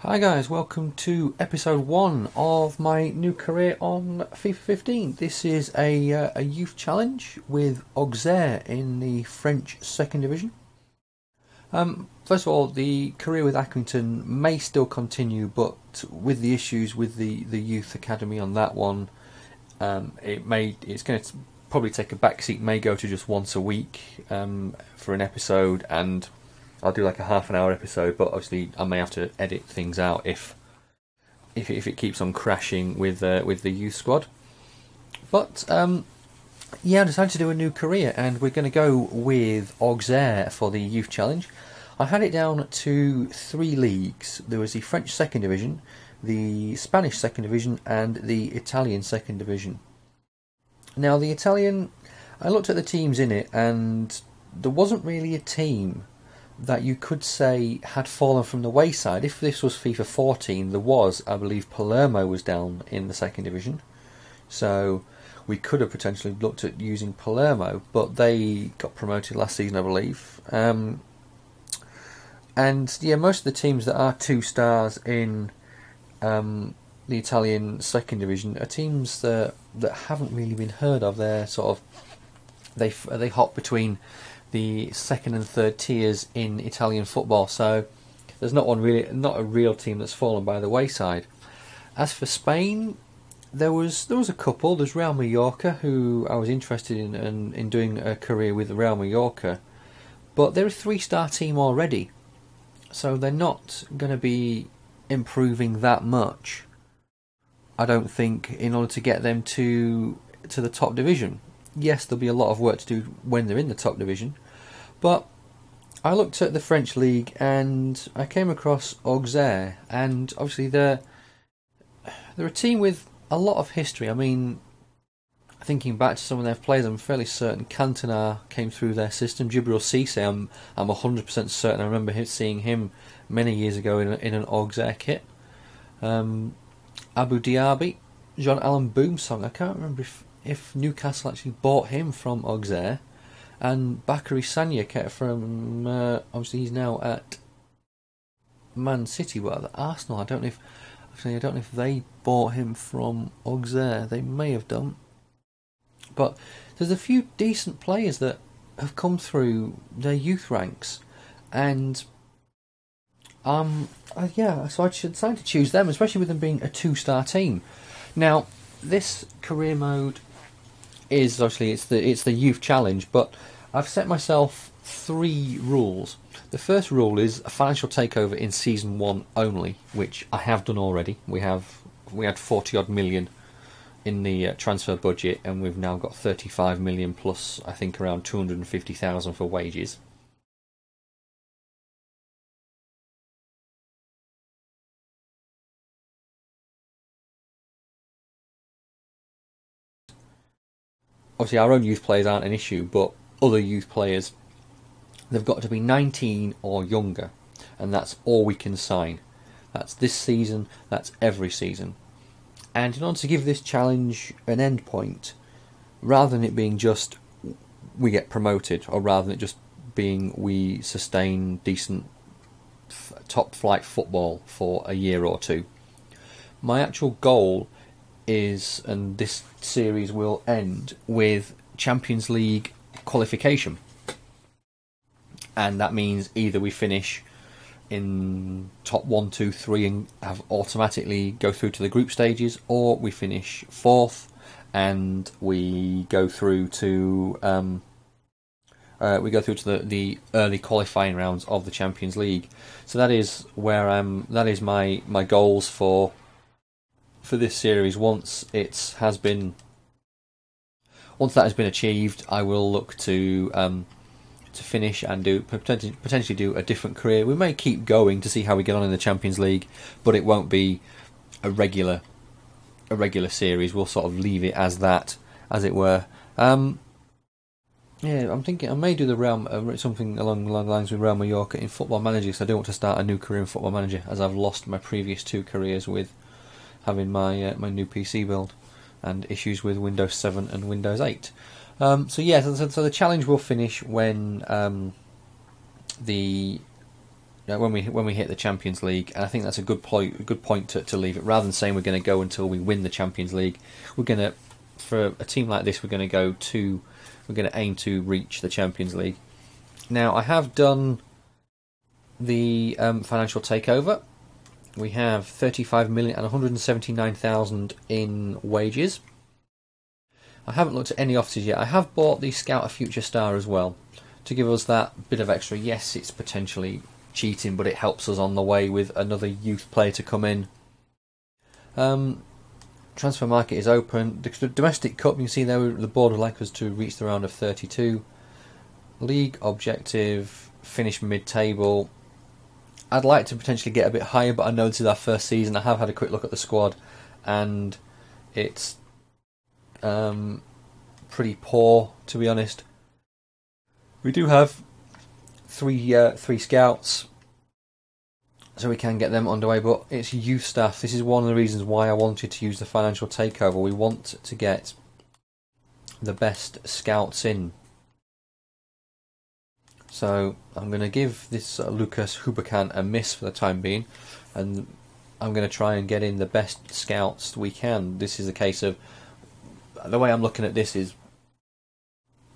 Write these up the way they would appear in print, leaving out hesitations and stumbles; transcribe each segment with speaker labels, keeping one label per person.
Speaker 1: Hi guys, welcome to episode 1 of my new career on FIFA 15. This is a youth challenge with Auxerre in the French second division. First of all, the career with Accrington may still continue, but with the issues with the youth academy on that one, it's going to probably take a backseat. May go to just once a week for an episode, and I'll do like a half an hour episode, but obviously I may have to edit things out if it keeps on crashing with the youth squad. But I decided to do a new career, and we're going to go with Auxerre for the youth challenge. I had it down to 3 leagues. There was the French second division, the Spanish second division, and the Italian second division. Now the Italian, I looked at the teams in it, and there wasn't really a team that you could say had fallen from the wayside. If this was FIFA 14, there was, I believe, Palermo was down in the second division, so we could have potentially looked at using Palermo, but they got promoted last season, I believe. And yeah, most of the teams that are 2 stars in the Italian second division are teams that haven't really been heard of. They're sort of they hop between the second and third tiers in Italian football, so there's not a real team that's fallen by the wayside. As for Spain, there was a couple. There's Real Mallorca, who I was interested in doing a career with Real Mallorca, but they're a 3-star team already, so they're not going to be improving that much, I don't think, in order to get them to the top division. Yes, there'll be a lot of work to do when they're in the top division, but I looked at the French league and I came across Auxerre, and obviously they're a team with a lot of history. I mean, thinking back to some of their players, I'm fairly certain Cantona came through their system. Djibril Cissé, I'm 100% certain. I remember seeing him many years ago in an Auxerre kit. Abu Diaby, Jean-Alain Boumsong. I can't remember if Newcastle actually bought him from Auxerre, and Bakary Sagna from obviously he's now at Man City, but at Arsenal. I don't know if they bought him from Auxerre. They may have done, but there's a few decent players that have come through their youth ranks, and so I decided to choose them, especially with them being a 2-star team. Now, this career mode is obviously it's the youth challenge, but I've set myself 3 rules. The first rule is a financial takeover in season 1 only, which I have done already. We had 40 odd million in the transfer budget, and we've now got 35 million plus, I think, around 250,000 for wages. Obviously, our own youth players aren't an issue, but other youth players, they've got to be 19 or younger, and that's all we can sign. That's this season, that's every season. And in order to give this challenge an end point, rather than it being just we get promoted, or rather than it just being we sustain decent top flight football for a year or 2, my actual goal is, and this series will end with Champions League qualification, and that means either we finish in top 1, 2, 3 and have automatically go through to the group stages, or we finish 4th and we go through to the early qualifying rounds of the Champions League. So that is where that is my goals for this series. Once that has been achieved, I will look to finish and potentially do a different career. We may keep going to see how we get on in the Champions League, but it won't be a regular series. We'll sort of leave it as that, as it were. I'm thinking I may do something along the lines with Real Mallorca in Football Manager, because I don't want to start a new career in Football Manager, as I've lost my previous 2 careers with having my new PC build and issues with Windows 7 and Windows 8. So the challenge will finish when the when we hit the Champions League, and I think that's a good point to leave it. Rather than saying we're going to go until we win the Champions League, we're going to, for a team like this, we're going to aim to reach the Champions League. Now, I have done the financial takeover. We have 35 million and 179,000 in wages. I haven't looked at any offices yet. I have bought the Scout a Future Star as well to give us that bit of extra. Yes, it's potentially cheating, but it helps us on the way with another youth player to come in. Transfer market is open. The domestic cup, you can see there, the board would like us to reach the round of 32. League objective, finish mid-table. I'd like to potentially get a bit higher, but I know this is our first season. I have had a quick look at the squad, and it's pretty poor, to be honest. We do have three scouts, so we can get them underway, but it's youth staff. This is one of the reasons why I wanted to use the financial takeover. We want to get the best scouts in. So I'm going to give this Lucas Hubakan a miss for the time being, and I'm going to try and get in the best scouts we can. This is a case of, the way I'm looking at this is,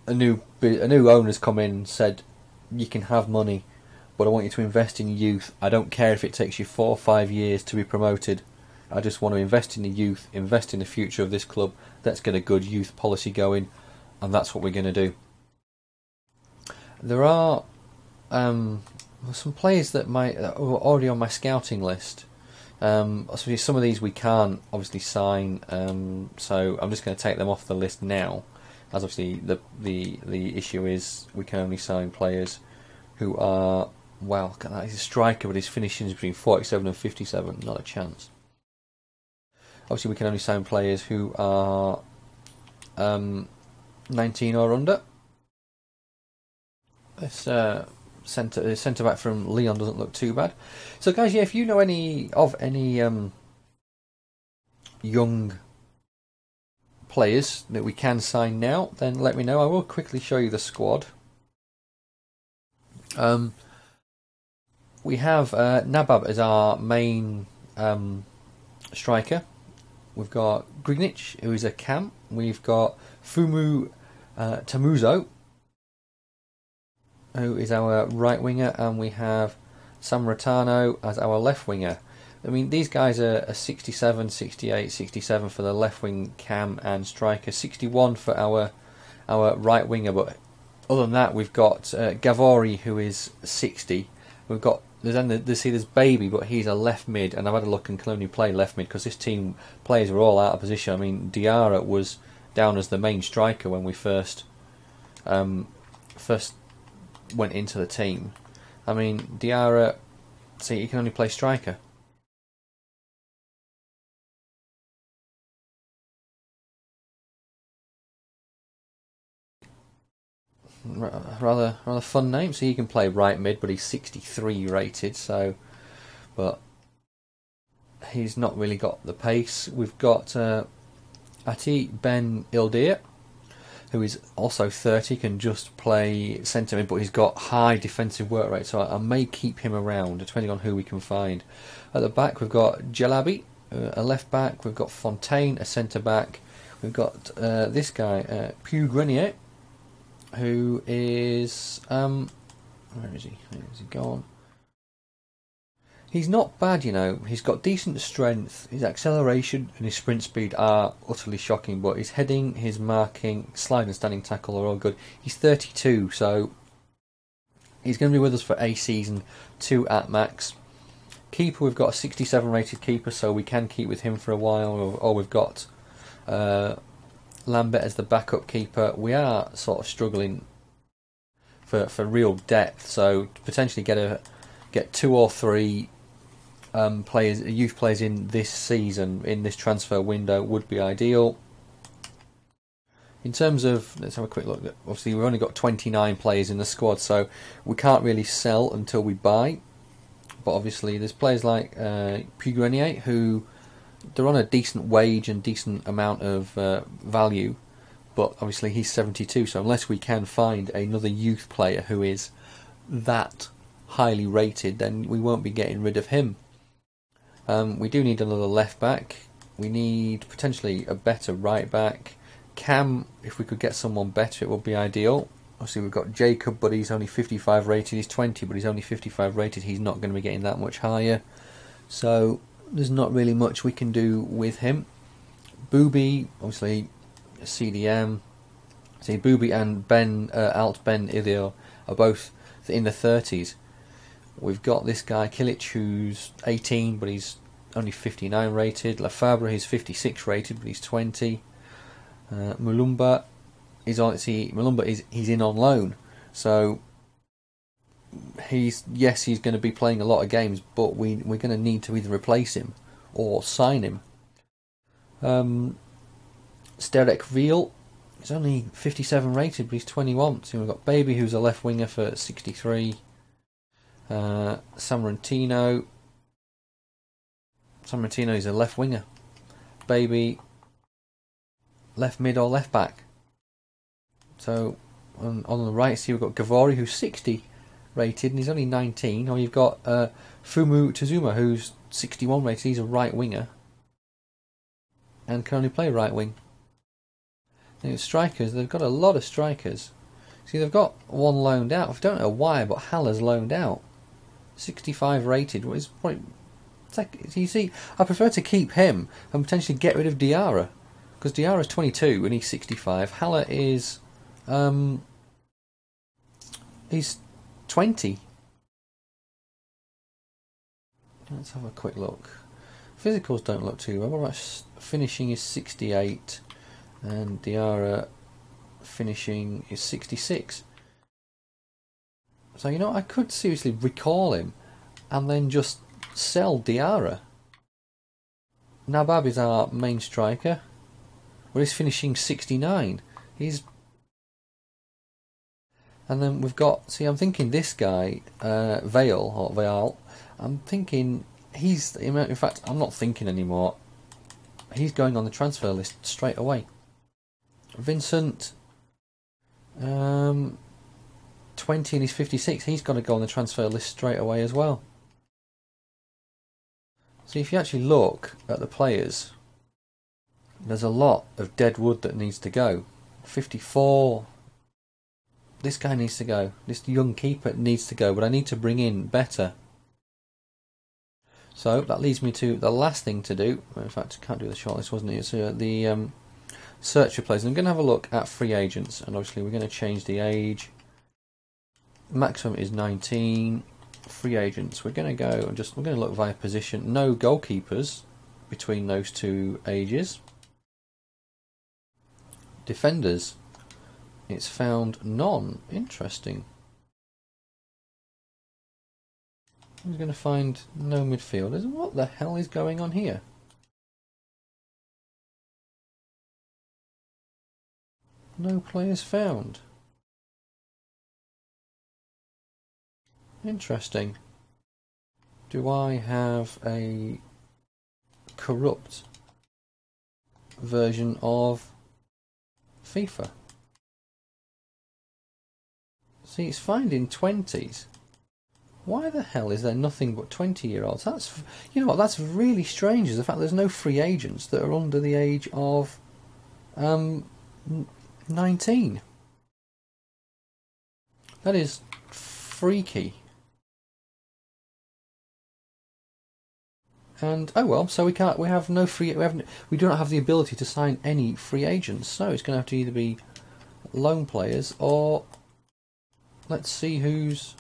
Speaker 1: a new owner's come in and said, you can have money, but I want you to invest in youth. I don't care if it takes you 4 or 5 years to be promoted. I just want to invest in the youth, invest in the future of this club. Let's get a good youth policy going, and that's what we're going to do. There are some players that are already on my scouting list. Obviously some of these we can't obviously sign, so I'm just going to take them off the list now, as obviously the issue is we can only sign players who are, well, he's a striker, but his finishing is between 47 and 57, not a chance. Obviously we can only sign players who are 19 or under. This centre back from Leon doesn't look too bad. So guys, yeah, if you know any young players that we can sign now, then let me know. I will quickly show you the squad. We have Nabab as our main striker. We've got Grignic, who is a cam. We've got Fumu Tamuzo, who is our right winger, and we have Samratano as our left winger. I mean, these guys are 67, 68, 67 for the left wing cam and striker, 61 for our right winger. But other than that, we've got Gavori, who is 60. We've got there's Baby, but he's a left mid, and I've had a look and can only play left mid because this team players are all out of position. I mean, Diarra was down as the main striker when we first went into the team. I mean, Diarra, see, he can only play striker. Rather fun name. So he can play right mid, but he's 63 rated. So, but he's not really got the pace. We've got Ati Ben Ildir, who is also 30, can just play centre mid, but he's got high defensive work rate, so I may keep him around, depending on who we can find. At the back, we've got Jalabi, a left back. We've got Fontaine, a centre back. We've got this guy, Puy Grenier, who is where is he? Where is he gone? He's not bad, you know. He's got decent strength. His acceleration and his sprint speed are utterly shocking, but his heading, his marking, slide and standing tackle are all good. He's 32, so he's going to be with us for a season, 2 at max. Keeper, we've got a 67 rated keeper, so we can keep with him for a while. Or we've got Lambert as the backup keeper. We are sort of struggling for real depth, so to potentially get 2 or 3 youth players in this season, in this transfer window, would be ideal. In terms of, let's have a quick look. Obviously, we've only got 29 players in the squad, so we can't really sell until we buy. But obviously, there's players like Puy Grenier, who they're on a decent wage and decent amount of value. But obviously, he's 72, so unless we can find another youth player who is that highly rated, then we won't be getting rid of him. We do need another left back. We need potentially a better right back. Cam, if we could get someone better, it would be ideal. Obviously, we've got Jacob, but he's only 55 rated. He's 20, but he's only 55 rated. He's not going to be getting that much higher. So there's not really much we can do with him. Booby, obviously, CDM. See, Booby and Ben Ilio are both in the 30s. We've got this guy Kilic, who's 18, but he's only 59 rated. Lafabra, he's 56 rated, but he's 20. Mulumba is on. He's in on loan, so he's going to be playing a lot of games, but we're going to need to either replace him or sign him. Sterek Real is only 57 rated, but he's 21. So we've got Baby, who's a left winger for 63. Sammartino is a left winger. Baby, left mid or left back. So on the right, see, we've got Gavori, who's 60 rated and he's only 19. Or you've got Fumu Tazuma, who's 61 rated. He's a right winger and can only play right wing. And strikers, they've got a lot of strikers. See, they've got one loaned out. I don't know why, but Haller's loaned out. 65 rated. What is point? You see, I prefer to keep him and potentially get rid of Diarra, because Diarra's 22 and he's 65. Haller is he's 20. Let's have a quick look. Physicals don't look too well. What about finishing is 68, and Diarra finishing is 66. So, you know, I could seriously recall him and then just sell Diarra. Nabab is our main striker. Well, he's finishing 69. And then we've got, see, I'm thinking this guy, Veal, I'm thinking in fact, I'm not thinking anymore. He's going on the transfer list straight away. Vincent, 20 and he's 56. He's got to go on the transfer list straight away as well. So if you actually look at the players, there's a lot of dead wood that needs to go. 54. This guy needs to go. This young keeper needs to go, but I need to bring in better. So that leads me to the last thing to do. In fact, I can't do the shortlist, wasn't it? It's the search for players. I'm going to have a look at free agents, and obviously we're going to change the age. Maximum is 19. Free agents. We're going to go and we're going to look via position. No goalkeepers between those two ages. Defenders. It's found none. Interesting. He's going to find no midfielders. What the hell is going on here? No players found. Interesting. Do I have a corrupt version of FIFA? See, it's finding 20s. Why the hell is there nothing but 20-year-olds? That's, you know what, that's really strange, is the fact there's no free agents that are under the age of 19. That is freaky. And oh well, so we don't have the ability to sign any free agents. So it's going to have to either be loan players or let's see who's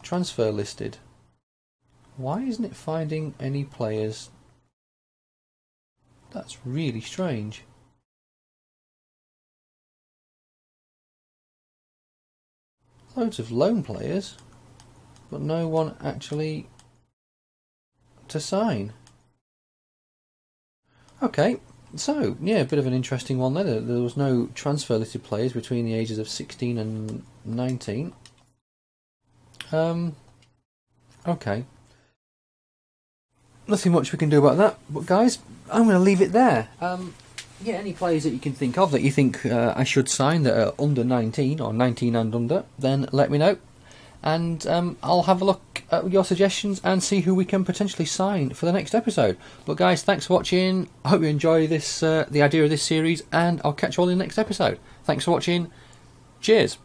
Speaker 1: transfer listed. Why isn't it finding any players? That's really strange. Loads of loan players, but no one actually to sign. Okay, so yeah, a bit of an interesting one there. There was no transfer listed players between the ages of 16 and 19. Okay. Nothing much we can do about that, but guys, I'm going to leave it there. Yeah, any players that you can think of that you think I should sign that are under 19 or 19 and under, then let me know. and I'll have a look at your suggestions and see who we can potentially sign for the next episode. But guys, thanks for watching. I hope you enjoy this, the idea of this series, and I'll catch you all in the next episode. Thanks for watching. Cheers.